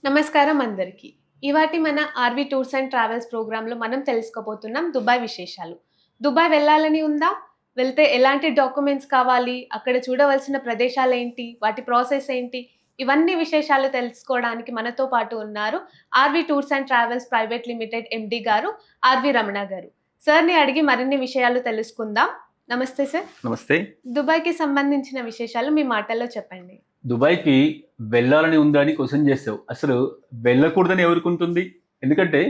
నమస్కారం అందరికీ. ఇవాటి మన ఆర్‌వి టూర్స్ అండ్ ట్రావెల్స్ ప్రోగ్రామ్‌లో మనం తెలుసుకోబోతున్నాం దుబాయ్ విశేషాలు. దుబాయ్ వెళ్ళాలని ఉందా? వెళ్తే ఎలాంటి డాక్యుమెంట్స్ కావాలి? అక్కడ చూడవలసిన ప్రదేశాలేంటి? వాటి ప్రాసెస్ ఏంటి? ఇవన్నీ విశేషాలు తెలుసుకోవడానికి మనతో పాటు ఉన్నారు RV tours and travels private limited MD గారు ఆర్‌వి రమణ గారు. సార్‌ని అడిగి మరిన్ని విషయాలు తెలుసుకుందాం. నమస్తే సార్. నమస్తే. దుబాయ్‌కి సంబంధించిన విశేషాలు మీ మాటల్లో చెప్పండి. దుబాయ్‌కి వెళ్ళాలని ఉందా అని క్వెషన్ చేసావు. అసలు వెళ్ళకూడదని ఎవరికుంటుంది? ఎందుకంటే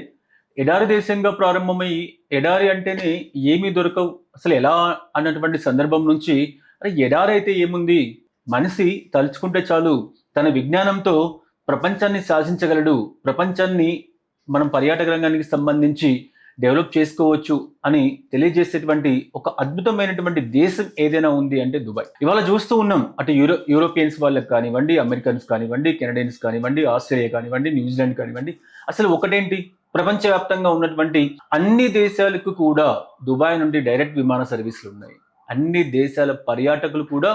ఎడారి దేశంగా ప్రారంభమై ఎడారి అంటేనే ఏమీ దొరకవు. అసలు ఎలా అన్నటువంటి సందర్భం నుంచి అరే ఎడారి అయితే ఏముంది? మనిషి తలుచుకుంటే చాలు తన విజ్ఞానంతో ప్రపంచాన్ని శాసించగలడు. ప్రపంచాన్ని మనం పర్యాటక రంగానికి సంబంధించి డెవలప్ చేసుకోవచ్చు అని తెలియజేసేటువంటి ఒక అద్భుతమైనటువంటి దేశం ఏదైనా ఉంది అంటే దుబాయ్. ఇవాళ చూస్తూ ఉన్నాం అటు యూరోపియన్స్ వాళ్ళకి కానివ్వండి, అమెరికన్స్ కానివ్వండి, కెనడియన్స్ కానివ్వండి, ఆస్ట్రేలియా కానివ్వండి, న్యూజిలాండ్ కానివ్వండి, అసలు ఒకటేంటి ప్రపంచవ్యాప్తంగా ఉన్నటువంటి అన్ని దేశాలకు కూడా దుబాయ్ నుండి డైరెక్ట్ విమాన సర్వీసులు ఉన్నాయి. అన్ని దేశాల పర్యాటకులు కూడా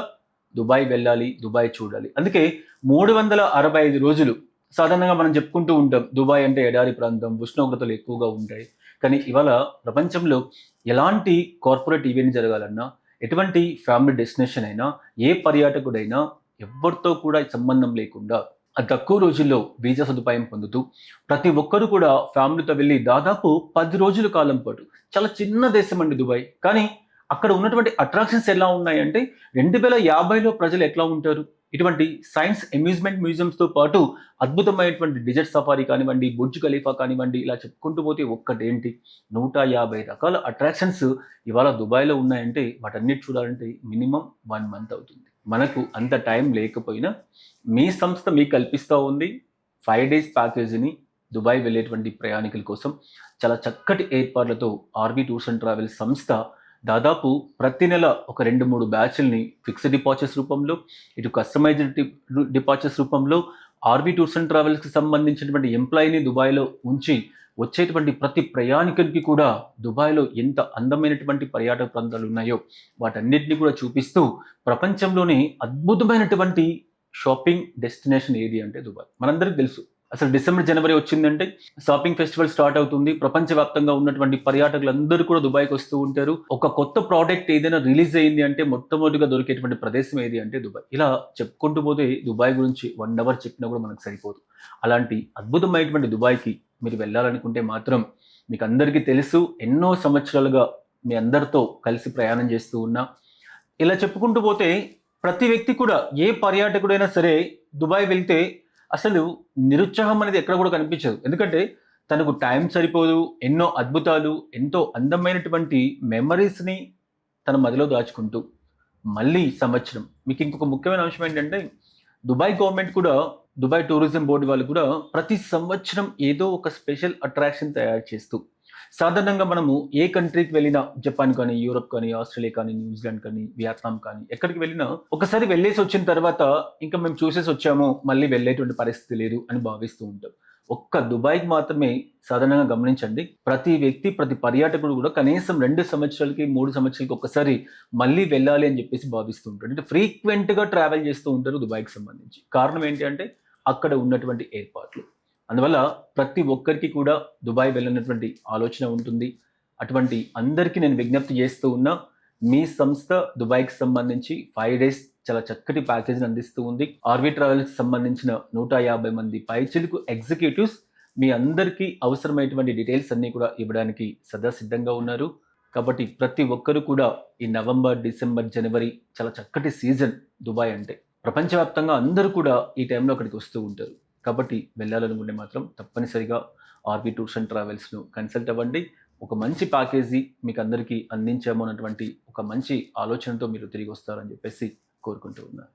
దుబాయ్ వెళ్ళాలి, దుబాయ్ చూడాలి. అందుకే 365 రోజులు సాధారణంగా మనం చెప్పుకుంటూ ఉంటాం దుబాయ్ అంటే ఎడారి ప్రాంతం, ఉష్ణోగ్రతలు ఎక్కువగా ఉంటాయి. కానీ ఇవాళ ప్రపంచంలో ఎలాంటి కార్పొరేట్ ఈవెంట్ జరగాలన్నా, ఎటువంటి ఫ్యామిలీ డెస్టినేషన్ అయినా, ఏ పర్యాటకుడైనా ఎవ్వరితో కూడా సంబంధం లేకుండా అతి తక్కువ రోజుల్లో వీసా సదుపాయం పొందుతూ ప్రతి ఒక్కరు కూడా ఫ్యామిలీతో వెళ్ళి దాదాపు 10 రోజుల కాలం పాటు, చాలా చిన్న దేశం అండి దుబాయ్. కానీ అక్కడ ఉన్నటువంటి అట్రాక్షన్స్ ఎలా ఉన్నాయంటే 2050లో ప్రజలు ఎట్లా ఉంటారు, ఇటువంటి సైన్స్ అమ్యూజ్మెంట్ మ్యూజియంస్తో పాటు అద్భుతమైనటువంటి డిజర్ట్ సఫారీ కానివ్వండి, బుర్జ్ ఖలీఫా కానివ్వండి, ఇలా చెప్పుకుంటూ పోతే ఒక్కటేంటి 150 రకాల అట్రాక్షన్స్ ఇవాళ దుబాయ్లో ఉన్నాయంటే వాటన్నిటి చూడాలంటే మినిమం 1 మంత్ అవుతుంది. మనకు అంత టైం లేకపోయినా మీ సంస్థ మీకు కల్పిస్తూ ఉంది 5 డేస్ ప్యాకేజీని దుబాయ్ వెళ్ళేటువంటి ప్రయాణికుల కోసం చాలా చక్కటి ఏర్పాట్లతో ఆర్‌వి టూర్స్ అండ్ ట్రావెల్స్ సంస్థ దాదాపు ప్రతి నెల ఒక 2-3 బ్యాచ్ల్ని ఫిక్స్డ్ డిపార్చర్స్ రూపంలో, ఇటు కస్టమైజ్డ్ డిపార్చర్స్ రూపంలో ఆర్‌వి టూర్స్ అండ్ ట్రావెల్స్కి సంబంధించినటువంటి ఎంప్లాయీని దుబాయ్లో ఉంచి వచ్చేటువంటి ప్రతి ప్రయాణికుడికి కూడా దుబాయ్లో ఎంత అందమైనటువంటి పర్యాటక ప్రాంతాలు ఉన్నాయో వాటన్నిటిని కూడా చూపిస్తూ ప్రపంచంలోనే అద్భుతమైనటువంటి షాపింగ్ డెస్టినేషన్ ఏది అంటే దుబాయ్. మనందరికీ తెలుసు అసలు డిసెంబర్, జనవరి వచ్చిందంటే షాపింగ్ ఫెస్టివల్ స్టార్ట్ అవుతుంది. ప్రపంచవ్యాప్తంగా ఉన్నటువంటి పర్యాటకులందరూ కూడా దుబాయ్కి వస్తూ ఉంటారు. ఒక కొత్త ప్రోడక్ట్ ఏదైనా రిలీజ్ అయింది అంటే మొట్టమొదటిగా దొరికేటువంటి ప్రదేశం ఏది అంటే దుబాయ్. ఇలా చెప్పుకుంటూ పోతే దుబాయ్ గురించి 1 అవర్ చెప్పినా కూడా మనకు సరిపోదు. అలాంటి అద్భుతమైనటువంటి దుబాయ్కి మీరు వెళ్ళాలనుకుంటే మాత్రం మీకు అందరికీ తెలుసు, ఎన్నో సంవత్సరాలుగా మీ అందరితో కలిసి ప్రయాణం చేస్తూ ఉన్నా. ఇలా చెప్పుకుంటూ పోతే ప్రతి వ్యక్తి కూడా, ఏ పర్యాటకుడైనా సరే దుబాయ్ వెళ్తే అసలు నిరుత్సాహం అనేది ఎక్కడ కూడా కనిపించదు. ఎందుకంటే తనకు టైం సరిపోదు, ఎన్నో అద్భుతాలు, ఎంతో అందమైనటువంటి మెమరీస్ని తన మదిలో దాచుకుంటూ మళ్ళీ సంవత్సరం. మీకు ఇంకొక ముఖ్యమైన అంశం ఏంటంటే దుబాయ్ గవర్నమెంట్ కూడా, దుబాయ్ టూరిజం బోర్డు వాళ్ళు కూడా ప్రతి సంవత్సరం ఏదో ఒక స్పెషల్ అట్రాక్షన్ తయారు చేస్తూ, సాధారణంగా మనము ఏ కంట్రీకి వెళ్ళినా, జపాన్ కానీ, యూరప్ కానీ, ఆస్ట్రేలియా కానీ, న్యూజిలాండ్ కానీ, వియత్నాం కానీ, ఎక్కడికి వెళ్ళినా ఒకసారి వెళ్ళేసి వచ్చిన తర్వాత ఇంకా మేము చూసేసి వచ్చాము, మళ్ళీ వెళ్ళేటువంటి పరిస్థితి లేదు అని భావిస్తూ ఉంటాం. ఒక్క దుబాయ్కి మాత్రమే సాధారణంగా గమనించండి, ప్రతి వ్యక్తి, ప్రతి పర్యాటకుడు కూడా కనీసం 2 సంవత్సరాలకి, 3 సంవత్సరాలకి ఒక్కసారి మళ్ళీ వెళ్ళాలి అని చెప్పేసి భావిస్తూ ఉంటాడు. అంటే ఫ్రీక్వెంట్గా ట్రావెల్ చేస్తూ ఉంటారు దుబాయ్కి సంబంధించి. కారణం ఏంటి అంటే అక్కడ ఉన్నటువంటి ఏర్పాట్లు. అందువల్ల ప్రతి ఒక్కరికి కూడా దుబాయ్ వెళ్ళినటువంటి ఆలోచన ఉంటుంది. అటువంటి అందరికీ నేను విజ్ఞప్తి చేస్తూ ఉన్నా, మీ సంస్థ దుబాయ్కి సంబంధించి 5 డేస్ చాలా చక్కటి ప్యాకేజీని అందిస్తూ ఉంది. ఆర్‌వి ట్రావెల్స్కి సంబంధించిన 150 మంది పైచిలుకు ఎగ్జిక్యూటివ్స్ మీ అందరికీ అవసరమైనటువంటి డీటెయిల్స్ అన్నీ కూడా ఇవ్వడానికి సదా సిద్ధంగా ఉన్నారు. కాబట్టి ప్రతి ఒక్కరు కూడా ఈ నవంబర్, డిసెంబర్, జనవరి చాలా చక్కటి సీజన్ దుబాయ్ అంటే. ప్రపంచవ్యాప్తంగా అందరూ కూడా ఈ టైంలో అక్కడికి వస్తూ ఉంటారు. కాబట్టి వెళ్ళాలనుకుంటే మాత్రం తప్పనిసరిగా ఆర్‌వి టూర్స్ అండ్ ట్రావెల్స్‌ను కన్సల్ట్ అవ్వండి. ఒక మంచి ప్యాకేజీ మీకు అందరికీ అందించాము అన్నటువంటి ఒక మంచి ఆలోచనతో మీరు తిరిగి వస్తారని చెప్పేసి కోరుకుంటూ ఉన్నాను.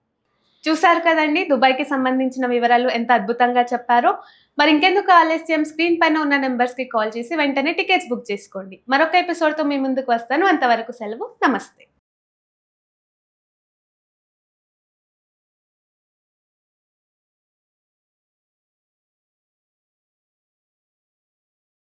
చూసారు కదండి దుబాయ్‌కి సంబంధించిన వివరాలు ఎంత అద్భుతంగా చెప్పారో. మరి ఇంకెందుకు ఆలస్యం, స్క్రీన్ పైన ఉన్న నంబర్స్‌కి కాల్ చేసి వెంటనే టికెట్స్ బుక్ చేసుకోండి. మరొక ఎపిసోడ్‌తో మీ ముందుకు వస్తాను. అంతవరకు సెలవు. నమస్తే.